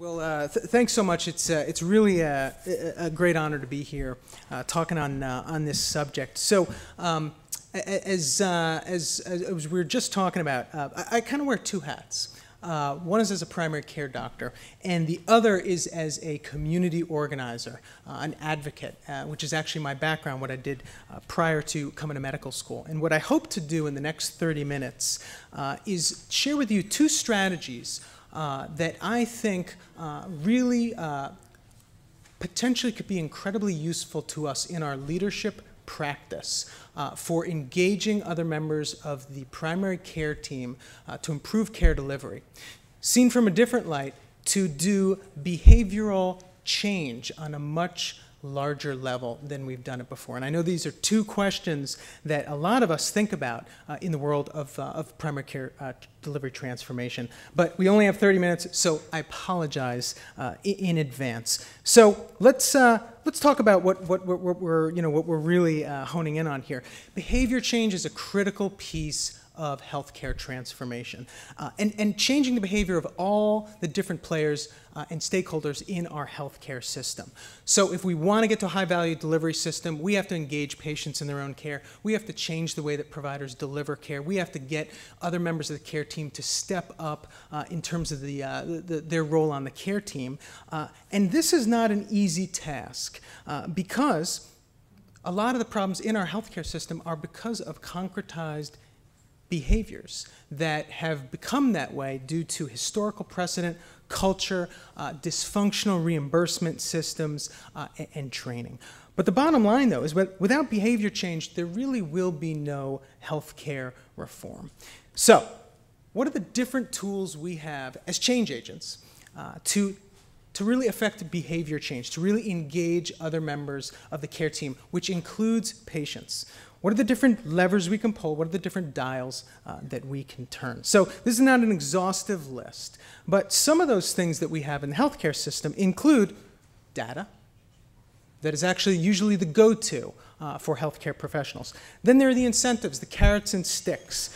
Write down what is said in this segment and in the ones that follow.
Well, thanks so much. It's really a great honor to be here talking on this subject. So, as we were just talking about, I kind of wear two hats. One is as a primary care doctor, and the other is as a community organizer, an advocate, which is actually my background, what I did prior to coming to medical school. And what I hope to do in the next 30 minutes is share with you two strategies that I think really potentially could be incredibly useful to us in our leadership practice for engaging other members of the primary care team to improve care delivery. Seen from a different light, to do behavioral change on a much larger level than we've done it before. And I know these are two questions that a lot of us think about in the world of primary care delivery transformation. But we only have 30 minutes, so I apologize in advance. So let's talk about what we're really honing in on here. Behavior change is a critical piece of healthcare transformation, and changing the behavior of all the different players and stakeholders in our healthcare system. So if we want to get to a high-value delivery system, we have to engage patients in their own care. We have to change the way that providers deliver care. We have to get other members of the care team to step up in terms of their role on the care team. And this is not an easy task because a lot of the problems in our healthcare system are because of concretized behaviors that have become that way due to historical precedent, culture, dysfunctional reimbursement systems, and training. But the bottom line, though, is without behavior change, there really will be no healthcare reform. So, what are the different tools we have as change agents to really affect behavior change, to really engage other members of the care team, which includes patients? What are the different levers we can pull? What are the different dials that we can turn? So this is not an exhaustive list, but some of those things that we have in the healthcare system include data that is actually usually the go-to for healthcare professionals. Then there are the incentives, the carrots and sticks.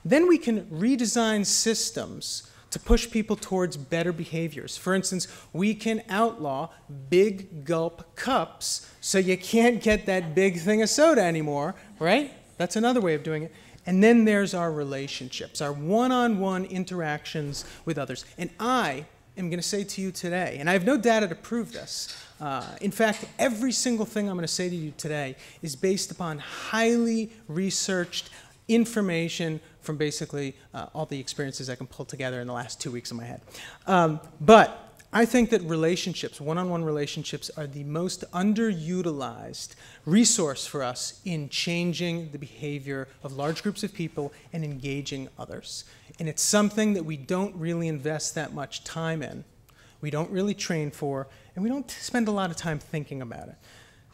Then we can redesign systems to push people towards better behaviors. For instance, we can outlaw big gulp cups so you can't get that big thing of soda anymore, right? That's another way of doing it. And then there's our relationships, our one-on-one interactions with others. And I am going to say to you today, and I have no data to prove this, in fact, every single thing I'm going to say to you today is based upon highly researched information from basically all the experiences I can pull together in the last 2 weeks in my head. But I think that relationships, one-on-one relationships, are the most underutilized resource for us in changing the behavior of large groups of people and engaging others. And it's something that we don't really invest that much time in, we don't really train for, and we don't spend a lot of time thinking about it.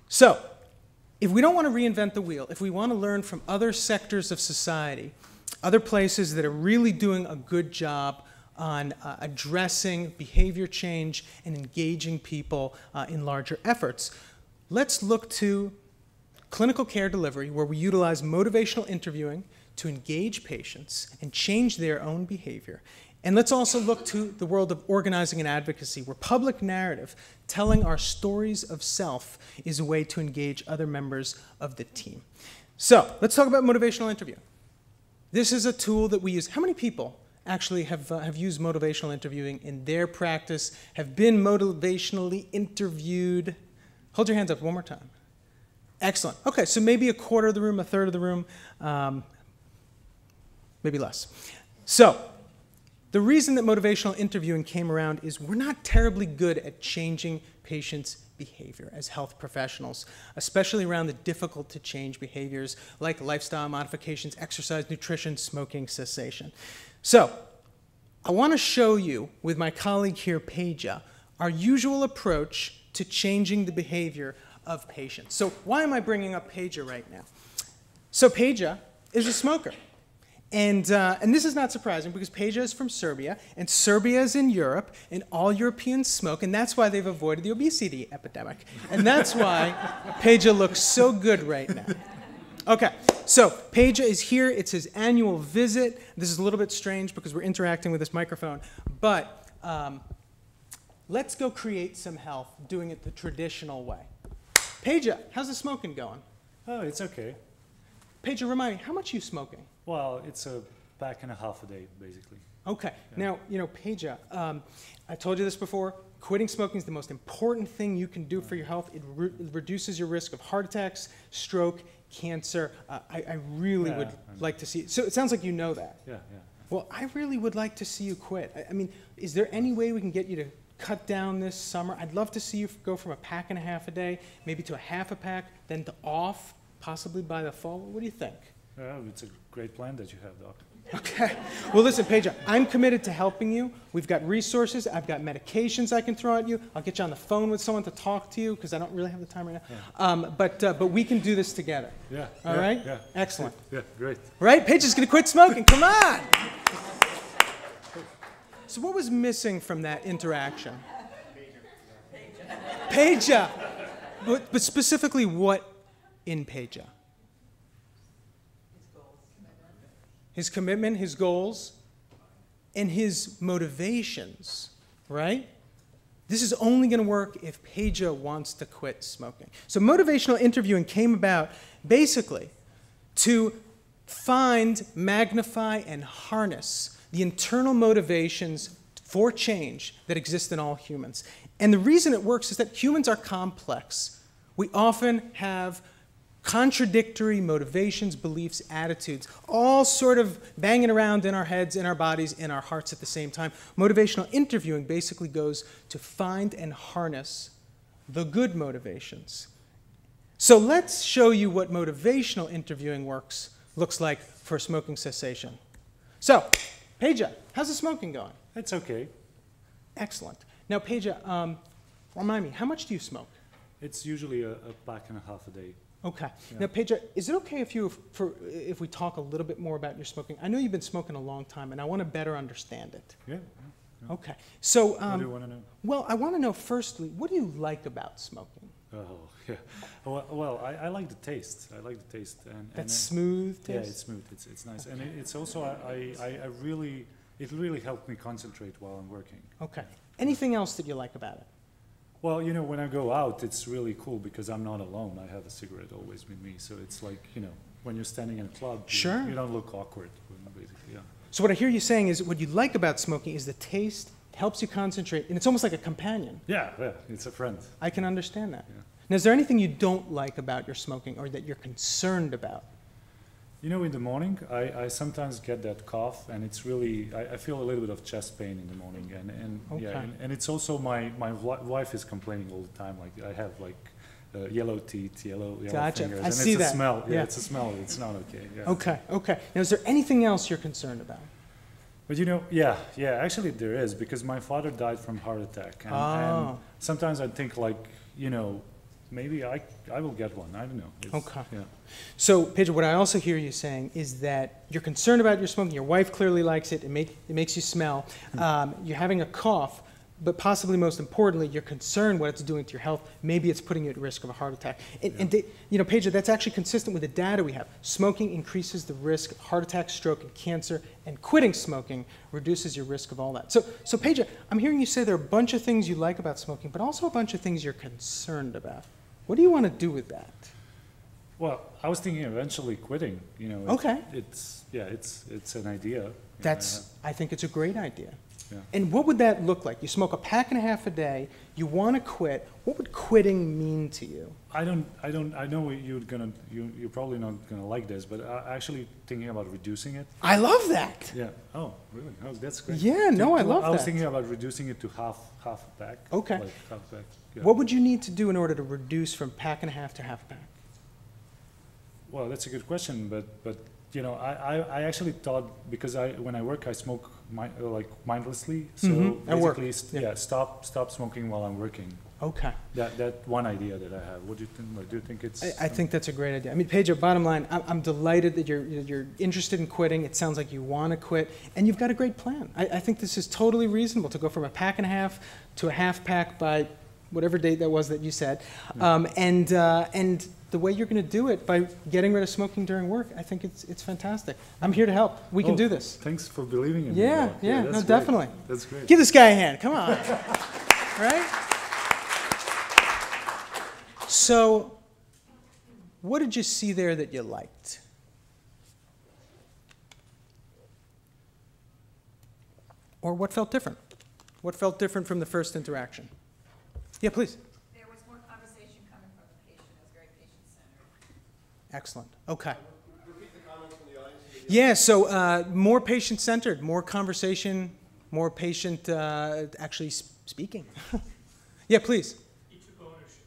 So, if we don't want to reinvent the wheel, if we want to learn from other sectors of society, other places that are really doing a good job on addressing behavior change and engaging people in larger efforts, let's look to clinical care delivery, where we utilize motivational interviewing to engage patients and change their own behavior. And let's also look to the world of organizing and advocacy, where public narrative, telling our stories of self, is a way to engage other members of the team. So let's talk about motivational interviewing. This is a tool that we use. How many people actually have used motivational interviewing in their practice, have been motivationally interviewed? Hold your hands up one more time. Excellent. Okay, so maybe a quarter of the room, a third of the room, maybe less. So the reason that motivational interviewing came around is we're not terribly good at changing patients' behavior as health professionals, especially around the difficult to change behaviors like lifestyle modifications, exercise, nutrition, smoking cessation. So I want to show you, with my colleague here, Paja, our usual approach to changing the behavior of patients. So why am I bringing up Paja right now? So Paja is a smoker. And this is not surprising because Paja is from Serbia, and Serbia is in Europe, and all Europeans smoke, and that's why they've avoided the obesity epidemic. And that's why Paja looks so good right now. Okay, so Paja is here. It's his annual visit. This is a little bit strange because we're interacting with this microphone, but let's go create some health doing it the traditional way. Peja, how's the smoking going? Oh, it's okay. Peja, remind me, how much are you smoking? Well, it's a pack and a half a day, basically. Okay. Yeah. Now, Peja, I told you this before. Quitting smoking is the most important thing you can do for your health. It reduces your risk of heart attacks, stroke, cancer. I really would like to see. So it sounds like you know that. Yeah. Well, I really would like to see you quit. I mean, is there any way we can get you to cut down this summer? I'd love to see you go from a pack and a half a day, maybe to a half a pack, then to off, possibly by the fall. What do you think? It's a great plan that you have, Doc. Okay. Well, listen, Peja, I'm committed to helping you. We've got resources. I've got medications I can throw at you. I'll get you on the phone with someone to talk to you because I don't really have the time right now. Yeah. But we can do this together. Yeah. All right? Yeah. Excellent. Yeah, great. Right? Peja's going to quit smoking. Come on. So what was missing from that interaction? Peja. But specifically what in Peja? His commitment, his goals, and his motivations, right? This is only going to work if Peja wants to quit smoking. So motivational interviewing came about basically to find, magnify, and harness the internal motivations for change that exist in all humans. And the reason it works is that humans are complex. We often have contradictory motivations, beliefs, attitudes, all sort of banging around in our heads, in our bodies, in our hearts at the same time. Motivational interviewing basically goes to find and harness the good motivations. So let's show you what motivational interviewing looks like for smoking cessation. So, Peja, how's the smoking going? It's okay. Excellent. Now, Peja, remind me, how much do you smoke? It's usually a pack and a half a day. Okay. Yeah. Now, Peja, is it okay if we talk a little bit more about your smoking? I know you've been smoking a long time, and I want to better understand it. Yeah. Okay. So, what do you want to know? well, I want to know, firstly, what do you like about smoking? Oh, yeah. Well, I like the taste. I like the taste. That smooth taste? Yeah, it's smooth. It's nice. Okay. And it's also, it really helped me concentrate while I'm working. Okay. Anything else that you like about it? Well, when I go out, it's really cool because I'm not alone. I have a cigarette always with me. So it's like, when you're standing in a club, sure, you don't look awkward, basically, yeah. So what I hear you saying is what you like about smoking is the taste, helps you concentrate, and it's almost like a companion. Yeah, it's a friend. I can understand that. Yeah. Now, is there anything you don't like about your smoking or that you're concerned about? In the morning, I sometimes get that cough, and it's really, I feel a little bit of chest pain in the morning, and it's also my wife is complaining all the time, like I have yellow teeth, yellow Gotcha. fingers, I and see it's that. a smell. Yeah, Yeah. it's a smell. It's not okay. Yeah. Okay. Now, is there anything else you're concerned about? But actually there is, because my father died from heart attack, and sometimes I think maybe I will get one. I don't know. Okay. Yeah. So, Peja, what I also hear you saying is that you're concerned about your smoking. Your wife clearly likes it. It makes you smell. You're having a cough, but possibly most importantly, you're concerned what it's doing to your health. Maybe it's putting you at risk of a heart attack. And Peja, that's actually consistent with the data we have. Smoking increases the risk of heart attack, stroke, and cancer, and quitting smoking reduces your risk of all that. So Peja, I'm hearing you say there are a bunch of things you like about smoking, but also a bunch of things you're concerned about. What do you want to do with that? Well, I was thinking eventually quitting. Okay. It's an idea. I think it's a great idea. Yeah. And what would that look like? You smoke a pack and a half a day. You want to quit. What would quitting mean to you? I know you're probably not gonna like this, but actually thinking about reducing it. I love that. Yeah. Oh, really? Oh, that's great. Yeah. No, I love that. I was thinking about reducing it to half a pack. Okay. Like half a pack. Yeah. What would you need to do in order to reduce from pack and a half to half a pack? Well, that's a good question, but I actually thought, because when I work I smoke mindlessly, so basically stop smoking while I'm working. Okay. That one idea that I have. What do you think? Do you think it's? I think that's a great idea. I mean, Peja, bottom line, I'm delighted that you're interested in quitting. It sounds like you want to quit, and you've got a great plan. I think this is totally reasonable to go from a pack and a half to a half pack by whatever date that was that you said, and the way you're going to do it by getting rid of smoking during work, I think it's fantastic. I'm here to help. We can do this. Thanks for believing in me. Yeah, no, that's definitely. That's great. Give this guy a hand. Come on. right? So, what did you see there that you liked? Or what felt different? What felt different from the first interaction? Yeah, please. There was more conversation coming from the patient. It was very patient-centered. Excellent. Okay. Repeat the comments from the audience. Yeah, so more patient-centered, more conversation, more patient actually speaking. Yeah, please. He took ownership.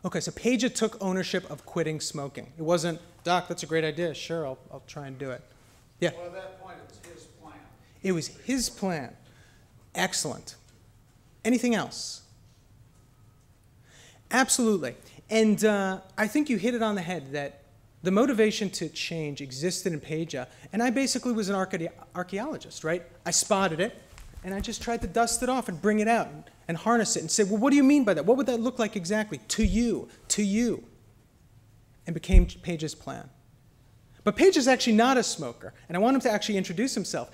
Okay, so Paige took ownership of quitting smoking. It wasn't, Doc, that's a great idea. Sure, I'll try and do it. Yeah. Well, at that point, it was his plan. It was his plan. Excellent. Anything else? Absolutely. And I think you hit it on the head that the motivation to change existed in Paige, and I basically was an archaeologist, right? I spotted it, and I just tried to dust it off and bring it out and harness it and say, well, what do you mean by that? What would that look like exactly to you, and became Paige's plan. But Paige is actually not a smoker, and I want him to actually introduce himself.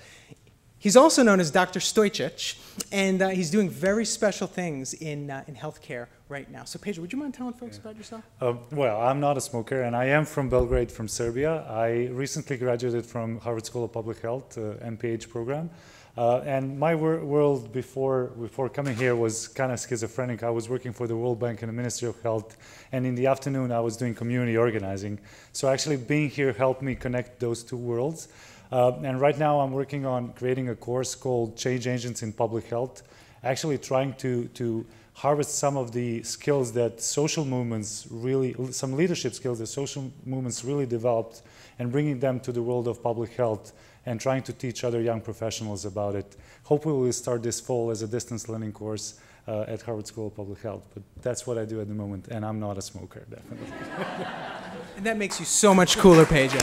He's also known as Dr. Stojcic, and he's doing very special things in healthcare right now. So, Paige, would you mind telling folks about yourself? Well, I'm not a smoker, and I am from Belgrade, from Serbia. I recently graduated from Harvard School of Public Health, MPH program. And my world before coming here was kind of schizophrenic. I was working for the World Bank and the Ministry of Health, and in the afternoon I was doing community organizing. So actually being here helped me connect those two worlds. And right now I'm working on creating a course called Change Agents in Public Health, actually trying to harvest some of the skills that social movements really, some leadership skills that social movements really developed, and bringing them to the world of public health and trying to teach other young professionals about it. Hopefully we'll start this fall as a distance learning course at Harvard School of Public Health. But that's what I do at the moment, and I'm not a smoker, definitely. And that makes you so much cooler, Paige.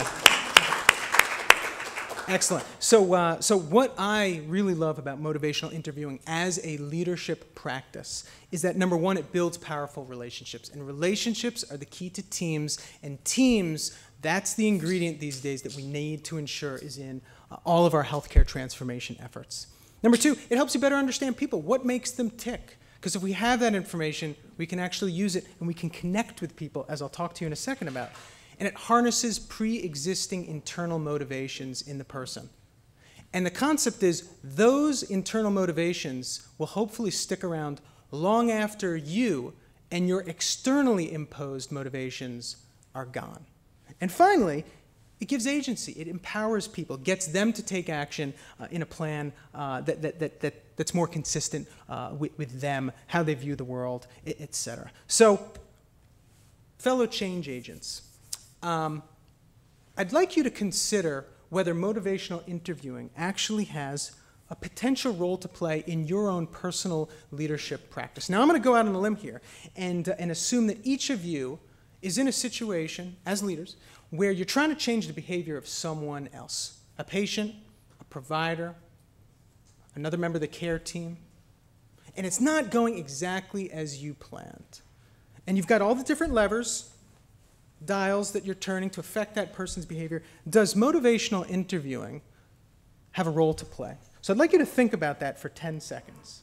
Excellent. So, so what I really love about motivational interviewing as a leadership practice is that, number one, it builds powerful relationships. And relationships are the key to teams. And teams, that's the ingredient these days that we need to ensure is in all of our healthcare transformation efforts. Number two, it helps you better understand people. What makes them tick? Because if we have that information, we can actually use it and we can connect with people, as I'll talk to you in a second about. And it harnesses pre-existing internal motivations in the person. And the concept is those internal motivations will hopefully stick around long after you and your externally imposed motivations are gone. And finally, it gives agency. It empowers people, gets them to take action in a plan that's more consistent with them, how they view the world, etc. So, fellow change agents, I'd like you to consider whether motivational interviewing actually has a potential role to play in your own personal leadership practice. Now, I'm going to go out on a limb here and assume that each of you is in a situation, as leaders, where you're trying to change the behavior of someone else, a patient, a provider, another member of the care team, and it's not going exactly as you planned. And you've got all the different levers, dials that you're turning to affect that person's behavior. Does motivational interviewing have a role to play? So I'd like you to think about that for 10 seconds.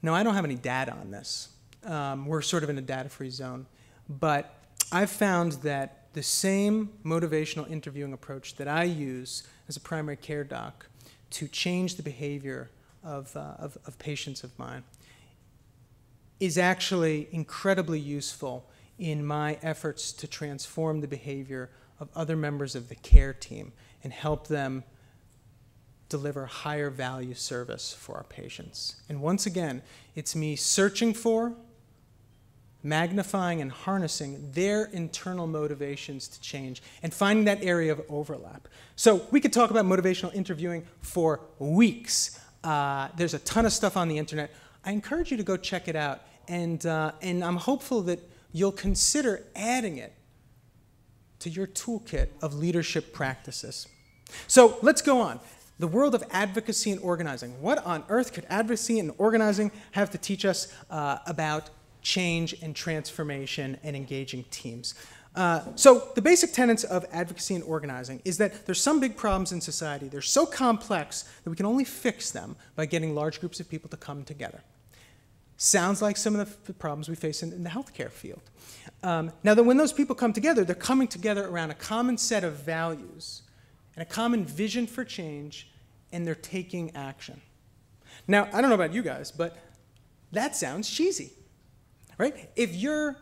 Now, I don't have any data on this. We're sort of in a data-free zone. But I've found that the same motivational interviewing approach that I use as a primary care doc to change the behavior of patients of mine is actually incredibly useful in my efforts to transform the behavior of other members of the care team and help them deliver higher value service for our patients. And once again, it's me searching for, magnifying and harnessing their internal motivations to change and finding that area of overlap. So we could talk about motivational interviewing for weeks. There's a ton of stuff on the internet. I encourage you to go check it out, and I'm hopeful that you'll consider adding it to your toolkit of leadership practices. So let's go on. The world of advocacy and organizing. What on earth could advocacy and organizing have to teach us about change and transformation and engaging teams? So the basic tenets of advocacy and organizing is that there's some big problems in society. They're so complex that we can only fix them by getting large groups of people to come together. Sounds like some of the problems we face in the healthcare field. Now, when those people come together, they're coming together around a common set of values and a common vision for change, and they're taking action. Now, I don't know about you guys, but that sounds cheesy, right? If you're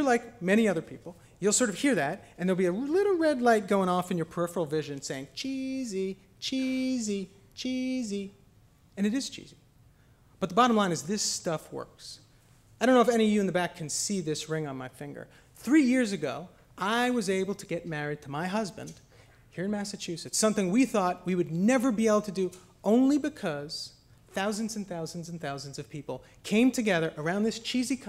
like many other people, you'll sort of hear that, and there'll be a little red light going off in your peripheral vision saying, cheesy, cheesy, cheesy. And it is cheesy. But the bottom line is this stuff works. I don't know if any of you in the back can see this ring on my finger. 3 years ago, I was able to get married to my husband here in Massachusetts, something we thought we would never be able to do only because thousands and thousands and thousands of people came together around this cheesy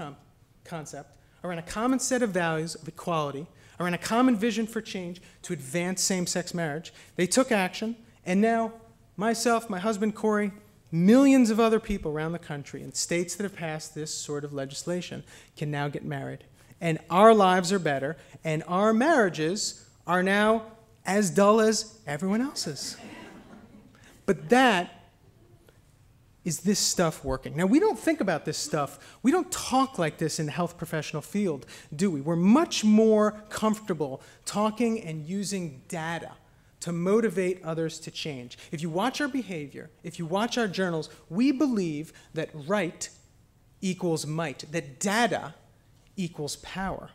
concept, around a common set of values of equality, around a common vision for change to advance same-sex marriage. They took action, and now myself, my husband Corey, millions of other people around the country in states that have passed this sort of legislation can now get married. And our lives are better, and our marriages are now as dull as everyone else's. But that is this stuff working? Now, we don't think about this stuff. We don't talk like this in the health professional field, do we? We're much more comfortable talking and using data to motivate others to change. If you watch our behavior, if you watch our journals, we believe that right equals might, that data equals power.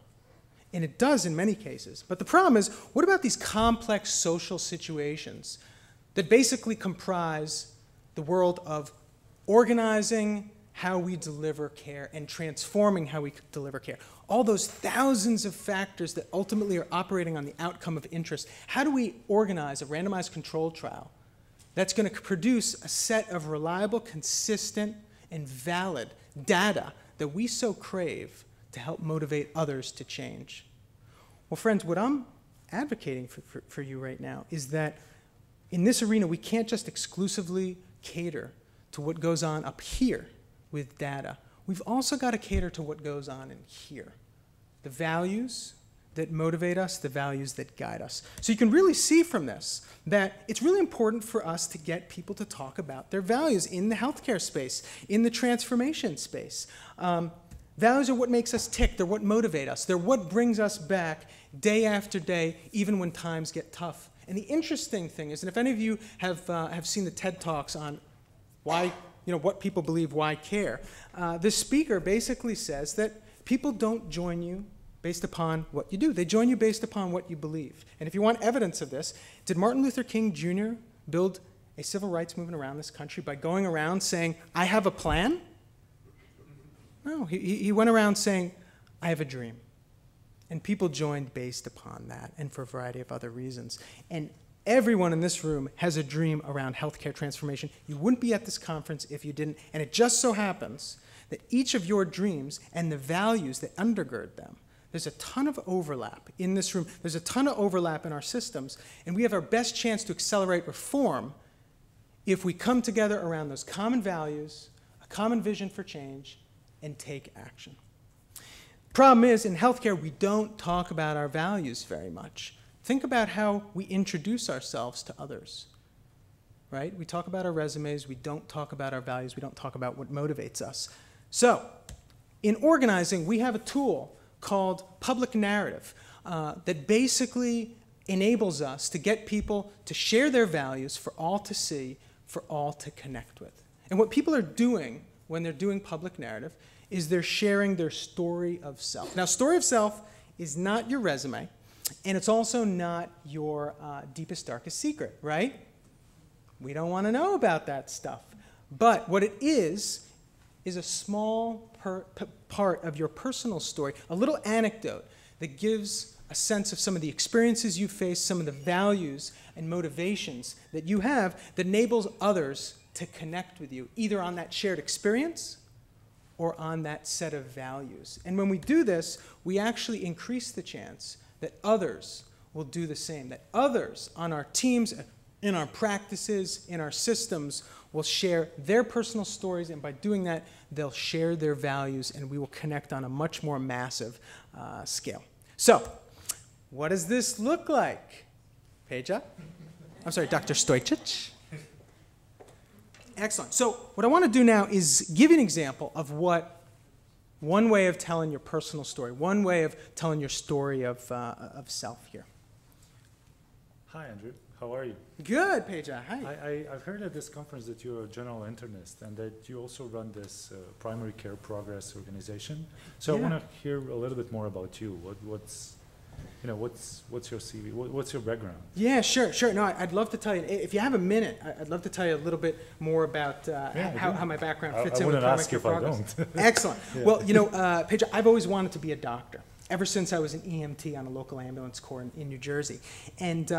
And it does in many cases. But the problem is, what about these complex social situations that basically comprise the world of organizing how we deliver care and transforming how we deliver care? All those thousands of factors that ultimately are operating on the outcome of interest. How do we organize a randomized control trial that's going to produce a set of reliable, consistent, and valid data that we so crave to help motivate others to change? Well, friends, what I'm advocating for you right now is that in this arena, we can't just exclusively cater to what goes on up here with data. We've also got to cater to what goes on in here. The values that motivate us, the values that guide us. So you can really see from this that it's really important for us to get people to talk about their values in the healthcare space, in the transformation space. Values are what makes us tick. They're what motivate us. They're what brings us back day after day, even when times get tough. And the interesting thing is, and if any of you have seen the TED Talks on why, what people believe, why care, the speaker basically says that people don't join you based upon what you do. They join you based upon what you believe. And if you want evidence of this, did Martin Luther King Jr. build a civil rights movement around this country by going around saying, I have a plan? No, he went around saying, I have a dream. And people joined based upon that and for a variety of other reasons. And everyone in this room has a dream around healthcare transformation. You wouldn't be at this conference if you didn't. And it just so happens that each of your dreams and the values that undergird them, there's a ton of overlap in this room. There's a ton of overlap in our systems. And we have our best chance to accelerate reform if we come together around those common values, a common vision for change, and take action. Problem is, in healthcare, we don't talk about our values very much. Think about how we introduce ourselves to others, right? We talk about our resumes. We don't talk about our values. We don't talk about what motivates us. So, in organizing, we have a tool called public narrative that basically enables us to get people to share their values for all to see, for all to connect with. And what people are doing when they're doing public narrative is they're sharing their story of self. Now, story of self is not your resume, and it's also not your deepest, darkest secret, right? We don't want to know about that stuff. But what it is a small part of your personal story, a little anecdote that gives a sense of some of the experiences you face, some of the values and motivations that you have that enables others to connect with you, either on that shared experience or on that set of values. And when we do this, we actually increase the chance that others will do the same, that others on our teams, in our practices, in our systems, will share their personal stories, and by doing that, they'll share their values, and we will connect on a much more massive scale. So, What does this look like? Peja? I'm sorry, Dr. Stojcic? Excellent. So what I want to do now is give you an example of what one way of telling your personal story, one way of telling your story of self here. Hi, Andrew. How are you? Good, Peja. Hi. I've heard at this conference that you're a general internist and that you also run this primary care progress organization. So Yeah. I want to hear a little bit more about you. What's your CV? What's your background? Yeah, sure. No, I'd love to tell you. If you have a minute, I'd love to tell you a little bit more about how my background fits in with primary care progress. I wouldn't ask if I don't. Excellent. Yeah. Well, Peja, I've always wanted to be a doctor, ever since I was an EMT on a local ambulance corps in New Jersey. And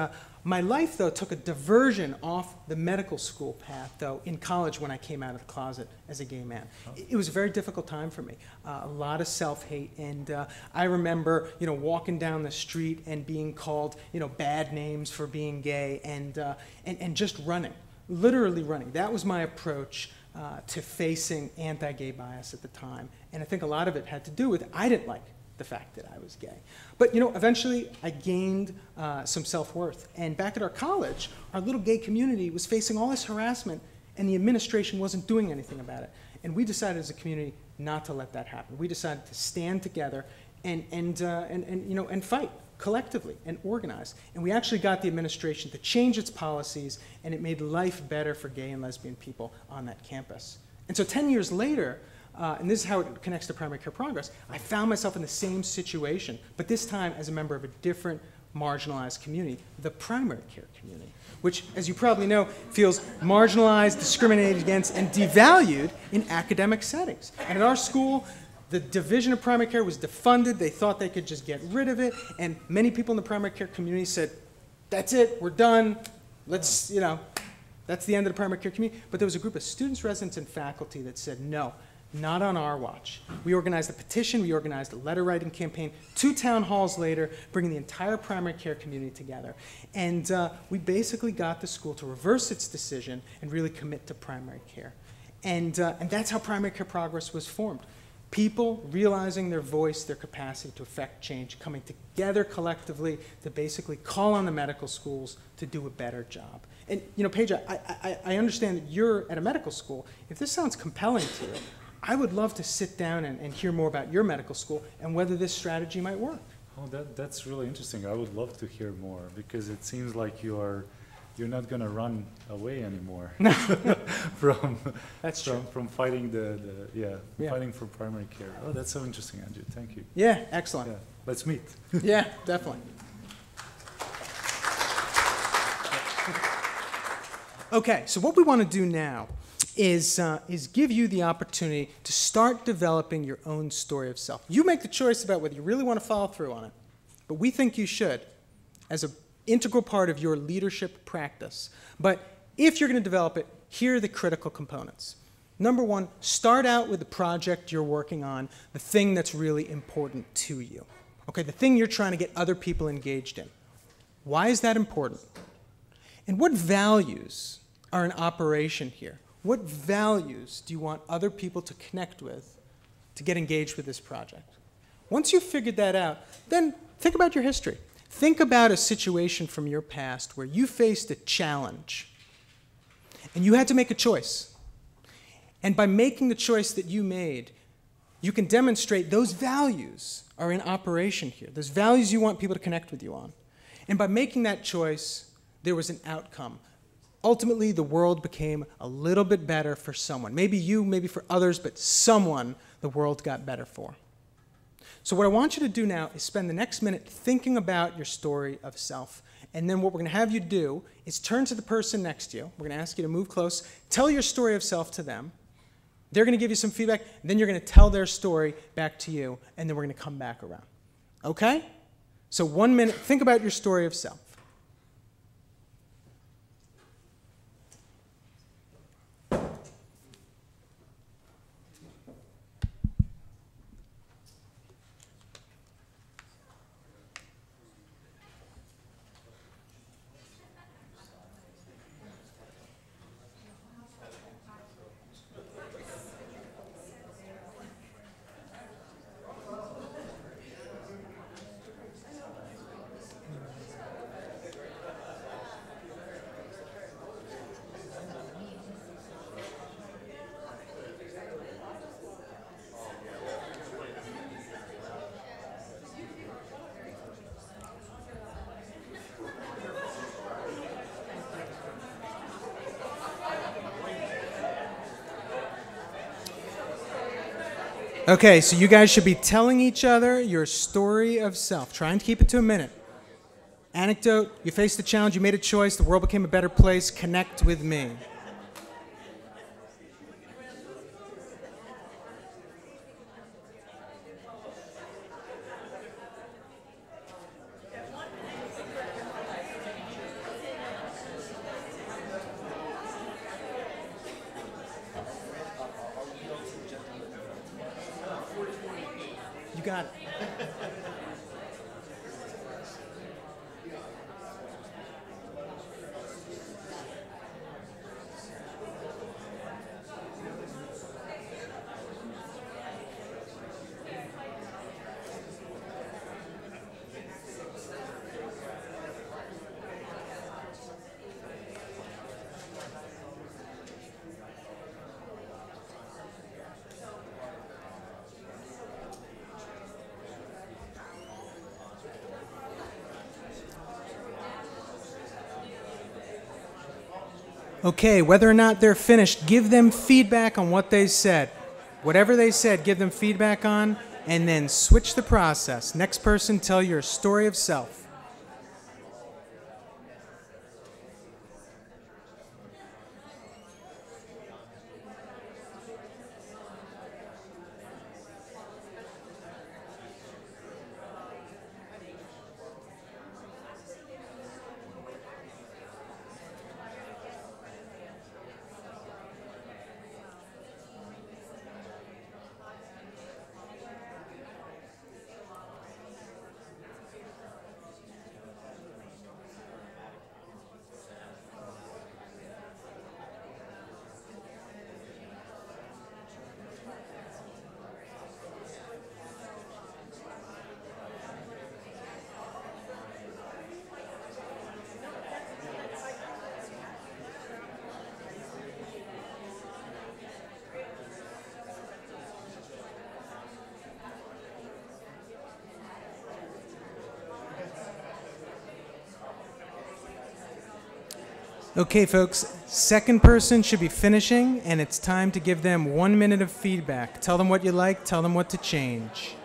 my life, though, took a diversion off the medical school path, though, in college when I came out of the closet as a gay man. Oh. It was a very difficult time for me, a lot of self-hate. And I remember, walking down the street and being called, bad names for being gay and just running, literally running. That was my approach to facing anti-gay bias at the time. And I think a lot of it had to do with I didn't like the fact that I was gay. But eventually I gained some self-worth. And back at our college, our little gay community was facing all this harassment and the administration wasn't doing anything about it. And we decided as a community not to let that happen. We decided to stand together and fight collectively and organize. And we actually got the administration to change its policies, and it made life better for gay and lesbian people on that campus. And so 10 years later, and this is how it connects to primary care progress, I found myself in the same situation, but this time as a member of a different marginalized community, the primary care community, which, as you probably know, feels marginalized, discriminated against, and devalued in academic settings. And at our school, the division of primary care was defunded. They thought they could just get rid of it, and many people in the primary care community said, that's it, we're done, let's, that's the end of the primary care community. But there was a group of students, residents, and faculty that said, no, not on our watch. We organized a petition, we organized a letter writing campaign, 2 town halls later, bringing the entire primary care community together. And we basically got the school to reverse its decision and really commit to primary care. And that's how primary care progress was formed. People realizing their voice, their capacity to affect change, coming together collectively to basically call on the medical schools to do a better job. And Peja, I understand that you're at a medical school. If this sounds compelling to you, I would love to sit down and hear more about your medical school and whether this strategy might work. Oh, that's really interesting. I would love to hear more because it seems like you're not going to run away anymore from fighting fighting for primary care. Oh, that's so interesting, Andrew. Thank you. Yeah, excellent. Yeah, let's meet. Yeah, definitely. Okay, so what we want to do now is give you the opportunity to start developing your own story of self. You make the choice about whether you really want to follow through on it, but we think you should as an integral part of your leadership practice. But if you're going to develop it, here are the critical components. Number one, start out with the project you're working on, the thing that's really important to you. Okay, the thing you're trying to get other people engaged in. Why is that important? And what values are in operation here? What values do you want other people to connect with to get engaged with this project? Once you've figured that out, then think about your history. Think about a situation from your past where you faced a challenge and you had to make a choice. And by making the choice that you made, you can demonstrate those values are in operation here. Those values you want people to connect with you on. And by making that choice, there was an outcome. Ultimately, the world became a little bit better for someone. Maybe you, maybe for others, but someone the world got better for. So what I want you to do now is spend the next minute thinking about your story of self. And then what we're going to have you do is turn to the person next to you. We're going to ask you to move close. Tell your story of self to them. They're going to give you some feedback. Then you're going to tell their story back to you. And then we're going to come back around. Okay? So 1 minute. Think about your story of self. Okay, so you guys should be telling each other your story of self. Trying to keep it to a minute. Anecdote, you faced a challenge, you made a choice, the world became a better place, connect with me. You got it. Okay, whether or not they're finished, give them feedback on what they said. Whatever they said, give them feedback on, and then switch the process. Next person, tell your story of self. Okay, folks, second person should be finishing, and it's time to give them 1 minute of feedback. Tell them what you like, tell them what to change.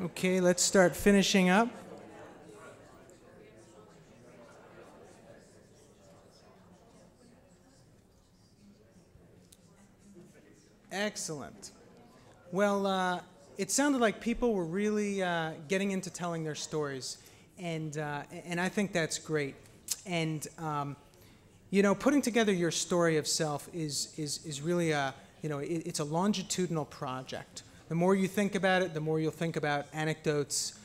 Okay, let's start finishing up. Excellent. Well, it sounded like people were really getting into telling their stories, and I think that's great. And you know, putting together your story of self is really it's a longitudinal project. The more you think about it, the more you'll think about anecdotes,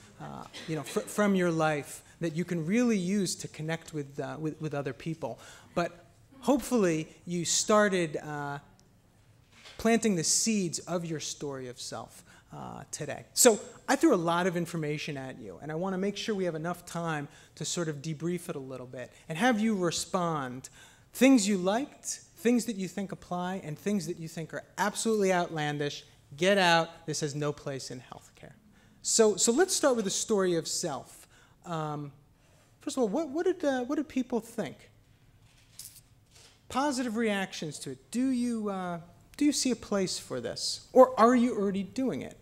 from your life that you can really use to connect with other people. But hopefully, you started planting the seeds of your story of self today. So I threw a lot of information at you, and I want to make sure we have enough time to sort of debrief it a little bit and have you respond. Things you liked, things that you think apply, and things that you think are absolutely outlandish. Get out. This has no place in healthcare. So let's start with the story of self. First of all, what did people think? Positive reactions to it. Do you see a place for this, or are you already doing it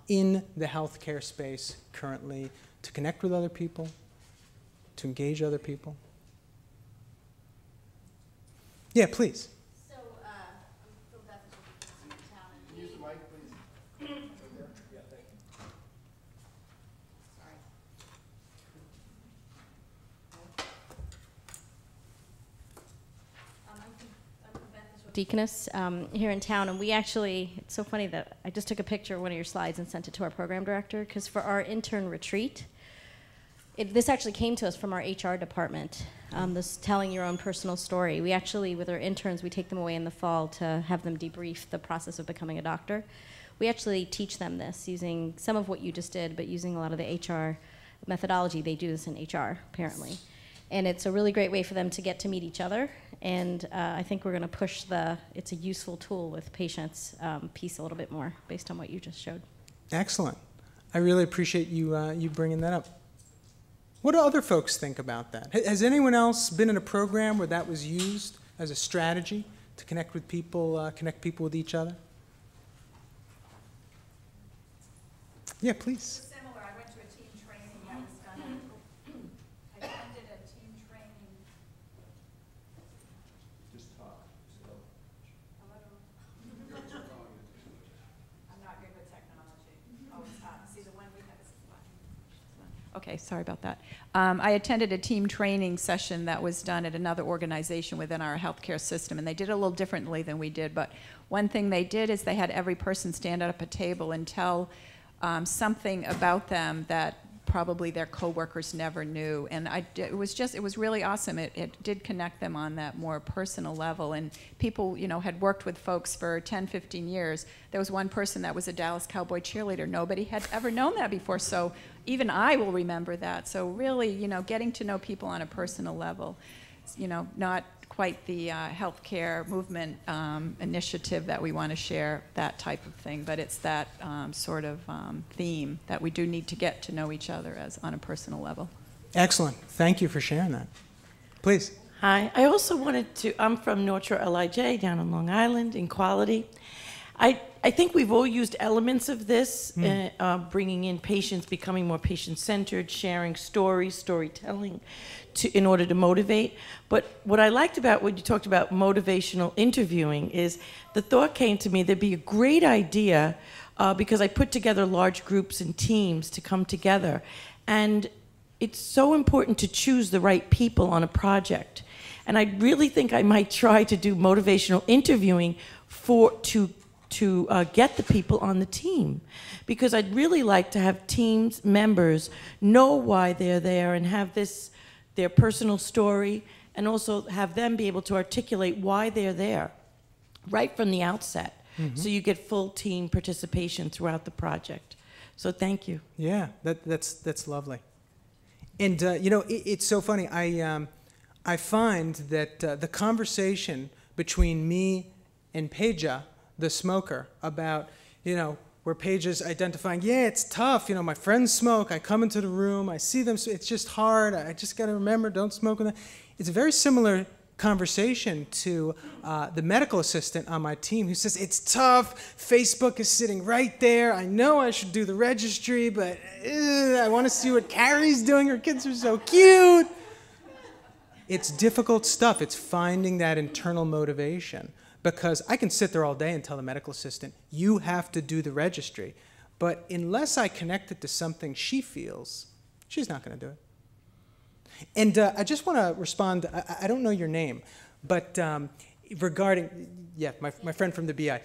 in the healthcare space currently to connect with other people, to engage other people? Yeah, please. Deaconess here in town, and we actually, it's so funny that I just took a picture of one of your slides and sent it to our program director, because for our intern retreat, this actually came to us from our HR department, this telling your own personal story. We actually, with our interns, we take them away in the fall to have them debrief the process of becoming a doctor. We actually teach them this using some of what you just did, but using a lot of the HR methodology. They do this in HR, apparently. And it's a really great way for them to get to meet each other. And I think we're going to push it's a useful tool with patients piece a little bit more based on what you just showed. Excellent. I really appreciate you bringing that up. What do other folks think about that? Has anyone else been in a program where that was used as a strategy to connect with people, connect people with each other? Yeah, please. Similar, I went to a team training that was done. I attended a team training. Just talk. I'm not good with technology. Oh, it's hot. See, the one we had is fun. Okay, sorry about that. I attended a team training session that was done at another organization within our healthcare system, and they did it a little differently than we did, but one thing they did is they had every person stand at a table and tell something about them that probably their coworkers never knew, and it was really awesome. It did connect them on that more personal level, and people, had worked with folks for 10, 15 years. There was one person that was a Dallas Cowboy cheerleader. Nobody had ever known that before, so even I will remember that. So really, getting to know people on a personal level, not quite the healthcare movement initiative that we want to share, that type of thing, but it's that sort of theme that we do need to get to know each other as on a personal level. Excellent. Thank you for sharing that. Please. Hi. I also wanted to, I'm from North Shore LIJ down on Long Island in quality. I think we've all used elements of this, bringing in patients, becoming more patient-centered, sharing stories, storytelling, in order to motivate. But what I liked about what you talked about, motivational interviewing, is the thought came to me there'd be a great idea, because I put together large groups and teams to come together. And it's so important to choose the right people on a project. And I really think I might try to do motivational interviewing to get the people on the team, because I'd really like to have teams members know why they're there and have their personal story, and also have them be able to articulate why they're there right from the outset. So you get full team participation throughout the project. So thank you. Yeah, that's lovely. And it's so funny. I find that the conversation between me and Peja, the smoker, about, where Paige's identifying, yeah, it's tough, my friends smoke, I come into the room, I see them, it's just hard, I just got to remember, don't smoke with them. It's a very similar conversation to the medical assistant on my team who says, it's tough, Facebook is sitting right there, I know I should do the registry, but I want to see what Carrie's doing, her kids are so cute. It's difficult stuff. It's finding that internal motivation. Because I can sit there all day and tell the medical assistant, you have to do the registry. But unless I connect it to something she feels, she's not going to do it. And I just want to respond. I don't know your name, but regarding, my friend from the BI.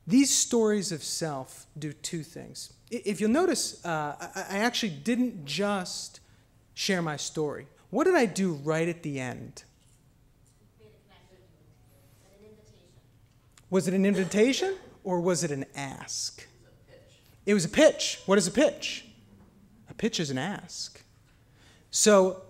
These stories of self do two things. If you'll notice, I actually didn't just share my story. What did I do right at the end? Was it an invitation or was it an ask? It was a pitch. What is a pitch? A pitch is an ask. So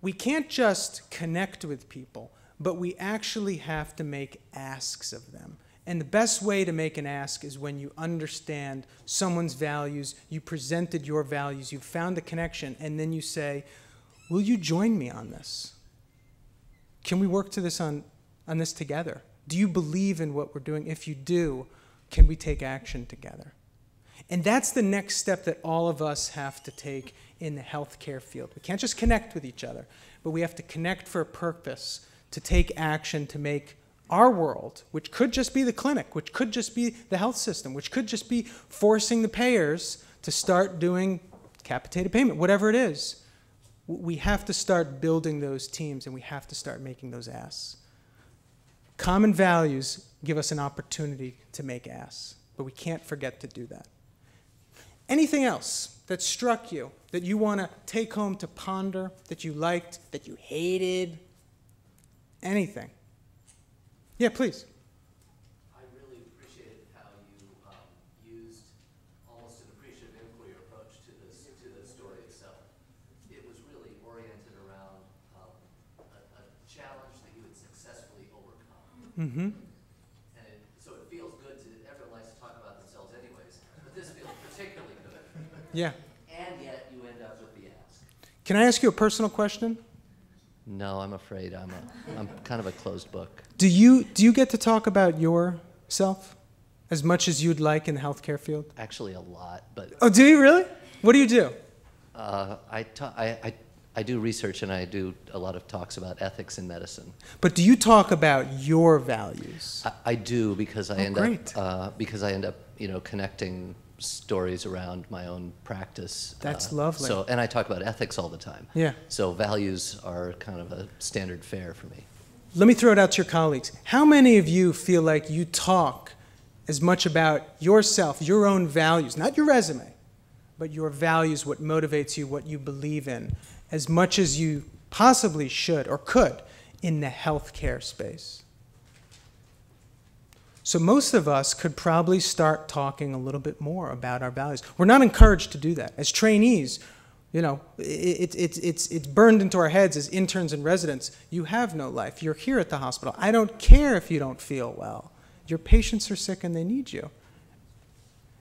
we can't just connect with people, but we actually have to make asks of them. And the best way to make an ask is when you understand someone's values, you presented your values, you found the connection, and then you say, will you join me on this? Can we work to this on this together? Do you believe in what we're doing? If you do, can we take action together? And that's the next step that all of us have to take in the healthcare field. We can't just connect with each other, but we have to connect for a purpose, to take action to make our world, which could just be the clinic, which could just be the health system, which could just be forcing the payers to start doing capitated payment, whatever it is. We have to start building those teams, and we have to start making those asks. Common values give us an opportunity to make asks, but we can't forget to do that. Anything else that struck you, that you want to take home to ponder, that you liked, that you hated? Anything? Yeah, please. I really appreciated how you used almost an appreciative inquiry approach to the story itself. It was really oriented around a challenge that you had successfully overcome. Mm-hmm. So it feels good to, everyone likes to talk about themselves anyways, but this feels particularly good. Yeah. And yet you end up with the ask. Can I ask you a personal question? No, I'm afraid I'm kind of a closed book. Do you get to talk about yourself as much as you'd like in the healthcare field? Actually, a lot, but Oh, do you really? What do you do? I do research and I do a lot of talks about ethics in medicine. But do you talk about your values? I do because I end up connecting stories around my own practice. That's lovely. So, and I talk about ethics all the time. Yeah. So values are kind of a standard fare for me. Let me throw it out to your colleagues. How many of you feel like you talk as much about yourself, your own values, not your resume, but your values, what motivates you, what you believe in, as much as you possibly should or could in the healthcare space? So most of us could probably start talking a little bit more about our values. We're not encouraged to do that. As trainees, it's burned into our heads as interns and residents. You have no life. You're here at the hospital. I don't care if you don't feel well. Your patients are sick and they need you.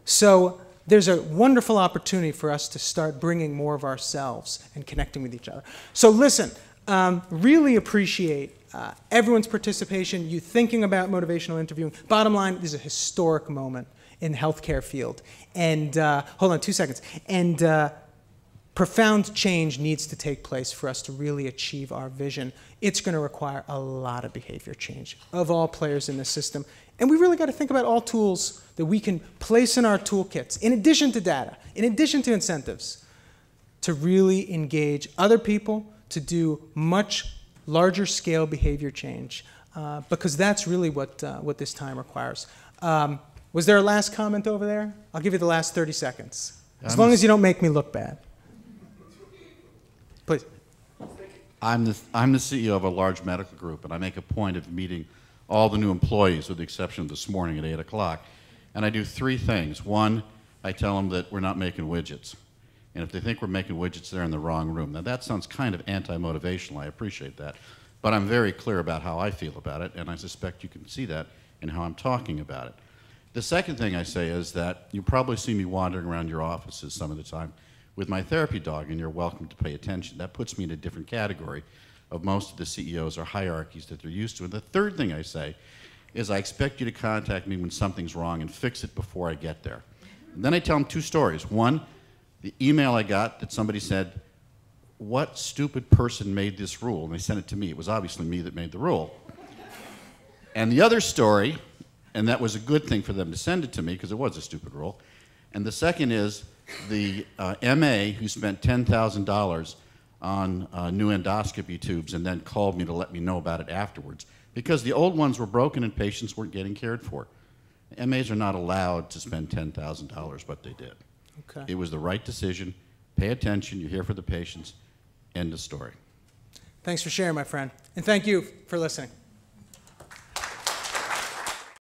So there's a wonderful opportunity for us to start bringing more of ourselves and connecting with each other. So listen, really appreciate everyone's participation, you thinking about motivational interviewing. Bottom line, this is a historic moment in the healthcare field. And hold on 2 seconds. And profound change needs to take place for us to really achieve our vision. It's going to require a lot of behavior change of all players in the system. And we really got to think about all tools that we can place in our toolkits, in addition to data, in addition to incentives, to really engage other people to do much larger scale behavior change, because that's really what this time requires. Was there a last comment over there? I'll give you the last 30 seconds. As long as you don't make me look bad. Please. I'm the CEO of a large medical group, and I make a point of meeting all the new employees with the exception of this morning at 8 o'clock. And I do 3 things. One, I tell them that we're not making widgets. And if they think we're making widgets, they're in the wrong room. Now, that sounds kind of anti-motivational. I appreciate that. But I'm very clear about how I feel about it, and I suspect you can see that in how I'm talking about it. The second thing I say is that you probably see me wandering around your offices some of the time with my therapy dog, and you're welcome to pay attention. That puts me in a different category of most of the CEOs or hierarchies that they're used to. And the third thing I say is I expect you to contact me when something's wrong and fix it before I get there. And then I tell them 2 stories. One, the email I got that somebody said, what stupid person made this rule? And they sent it to me. It was obviously me that made the rule. And the other story, and that was a good thing for them to send it to me because it was a stupid rule. And the second is the MA who spent $10,000 on new endoscopy tubes and then called me to let me know about it afterwards because the old ones were broken and patients weren't getting cared for. MAs are not allowed to spend $10,000, but they did. Okay. It was the right decision. Pay attention. You're here for the patients. End of story. Thanks for sharing, my friend. And thank you for listening.